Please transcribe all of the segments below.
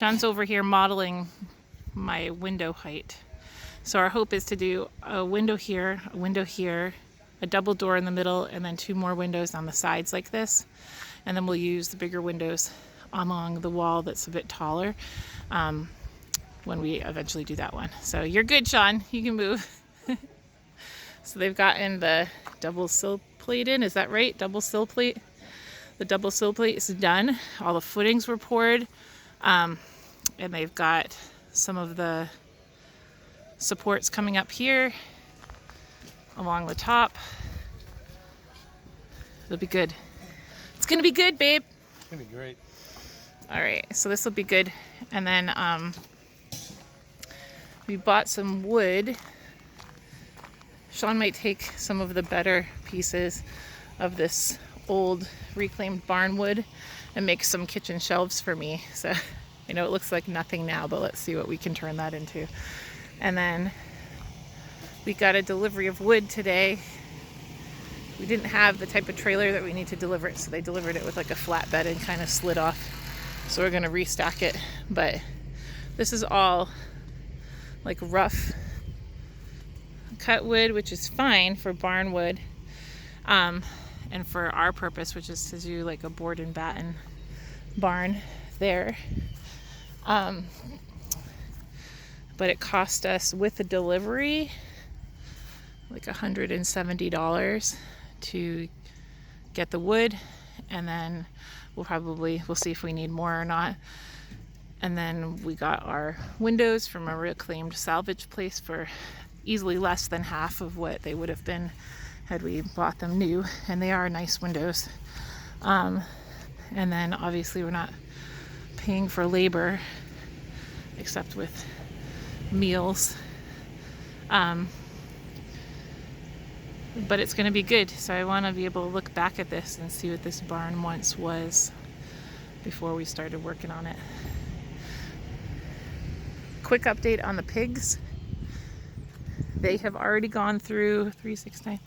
John's over here modeling my window height. So our hope is to do a window here, a double door in the middle, and then 2 more windows on the sides like this. And then we'll use the bigger windows along the wall that's a bit taller when we eventually do that one. So you're good, Sean. You can move. So they've gotten the double sill plate in. Is that right? Double sill plate? The double sill plate is done. All the footings were poured. And they've got some of the supports coming up here along the top. It'll be good. It's gonna be good, babe. It's gonna be great. All right, so this will be good. And then we bought some wood. Sean might take some of the better pieces of this old reclaimed barn wood and make some kitchen shelves for me. So I know it looks like nothing now, but let's see what we can turn that into. And then we got a delivery of wood today. We didn't have the type of trailer that we need to deliver it, so they delivered it with like a flatbed and kind of slid off. So we're gonna restock it. But this is all like rough cut wood, which is fine for barn wood. And for our purpose, which is to do like a board and batten barn there. But it cost us with the delivery like $170 to get the wood, and then we'll see if we need more or not. And then we got our windows from a reclaimed salvage place for easily less than half of what they would have been had we bought them new, and they are nice windows. And then obviously we're not paying for labor except with meals. But it's going to be good. So I want to be able to look back at this and see what this barn once was before we started working on it. Quick update on the pigs. They have already gone through 3, 6, 9,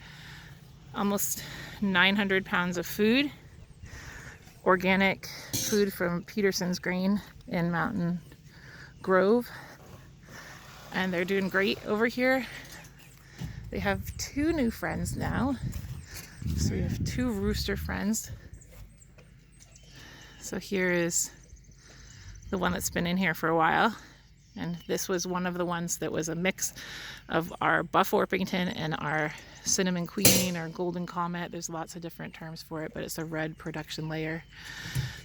almost 900 pounds of food. Organic food from Peterson's Grain in Mountain Grove. And they're doing great over here. They have 2 new friends now. So we have 2 rooster friends. So here is the one that's been in here for a while. And this was one of the ones that was a mix of our Buff Orpington and our Cinnamon Queen or Golden Comet. There's lots of different terms for it, but it's a red production layer.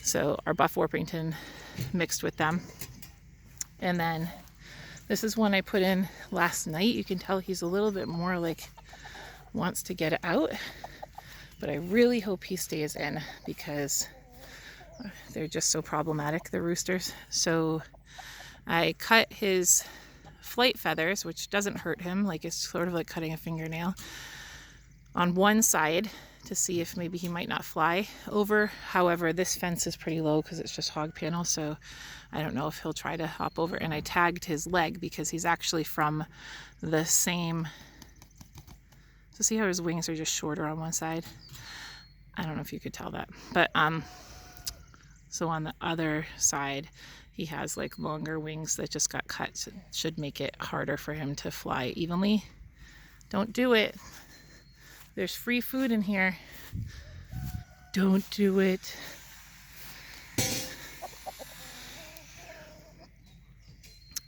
So our Buff Orpington mixed with them. And then this is one I put in last night. You can tell he's a little bit more like wants to get it out, but I really hope he stays in because they're just so problematic, the roosters. So I cut his flight feathers, which doesn't hurt him, like it's sort of like cutting a fingernail, on one side to see if maybe he might not fly over. However, this fence is pretty low because it's just hog panel, so I don't know if he'll try to hop over. And I tagged his leg because he's actually from the same, so see how his wings are just shorter on one side? I don't know if you could tell that, but so on the other side he has like longer wings that just got cut, so it should make it harder for him to fly evenly. Don't do it. There's free food in here. Don't do it.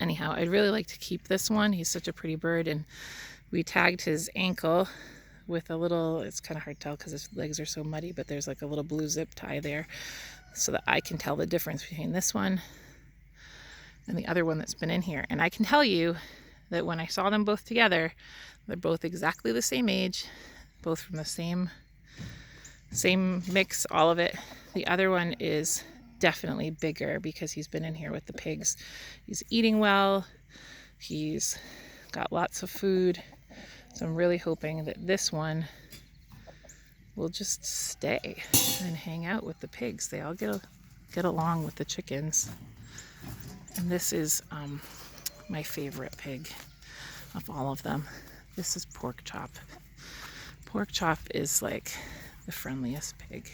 Anyhow, I'd really like to keep this one. He's such a pretty bird, and we tagged his ankle with a little, it's kind of hard to tell because his legs are so muddy, but there's like a little blue zip tie there so that I can tell the difference between this one and the other one that's been in here. And I can tell you that when I saw them both together, they're both exactly the same age, both from the same mix, all of it. The other one is definitely bigger because he's been in here with the pigs. He's eating well. He's got lots of food. So I'm really hoping that this one will just stay and hang out with the pigs. They all get along with the chickens. And this is my favorite pig of all of them. This is Pork Chop. Pork Chop is like the friendliest pig.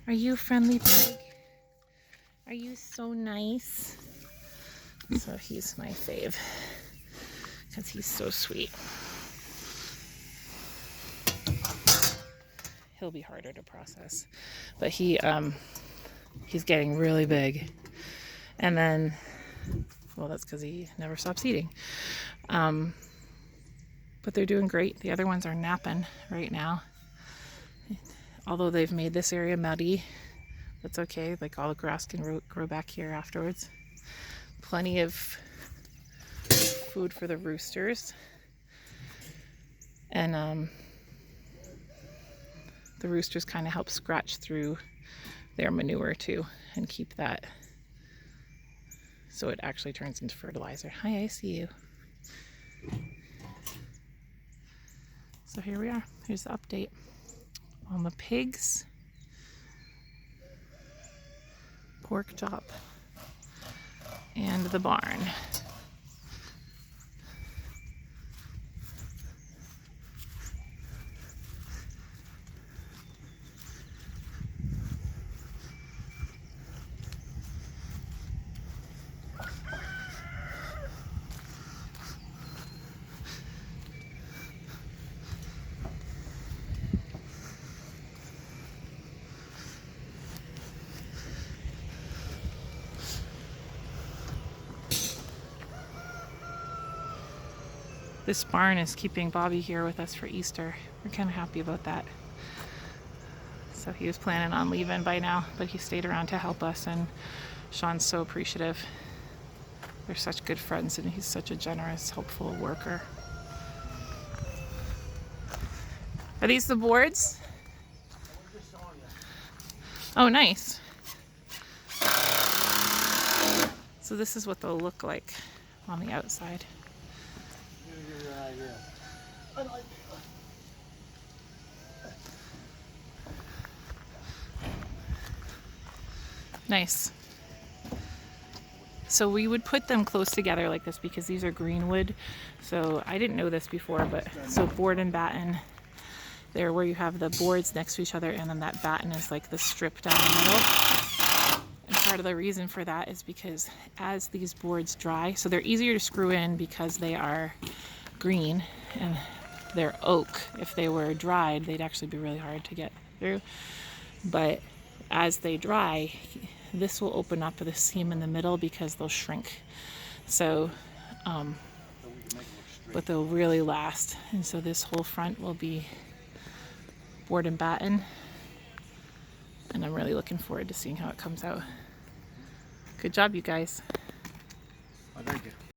Are you a friendly pig? Are you so nice? So he's my fave because he's so sweet. He'll be harder to process, but he's getting really big. And then, well, that's because he never stops eating. But they're doing great. The other ones are napping right now. Although they've made this area muddy, that's okay. Like all the grass can grow back here afterwards. Plenty of food for the roosters. And the roosters kind of help scratch through their manure too and keep that so it actually turns into fertilizer. Hi, I see you. So here we are. Here's the update on the pigs, pork chop, and the barn. This barn is keeping Bobby here with us for Easter. We're kind of happy about that. So he was planning on leaving by now, but he stayed around to help us, and Sean's so appreciative. They're such good friends, and he's such a generous, helpful worker. Are these the boards? Oh, nice. So this is what they'll look like on the outside. Nice. So we would put them close together like this because these are greenwood. So I didn't know this before, but so board and batten, they're where you have the boards next to each other, and then that batten is like the strip down the middle. And part of the reason for that is because as these boards dry, so they're easier to screw in because they are green and they're oak. If they were dried, they'd actually be really hard to get through. But as they dry, this will open up the seam in the middle because they'll shrink. So, but they'll really last. And so this whole front will be board and batten. And I'm really looking forward to seeing how it comes out. Good job, you guys.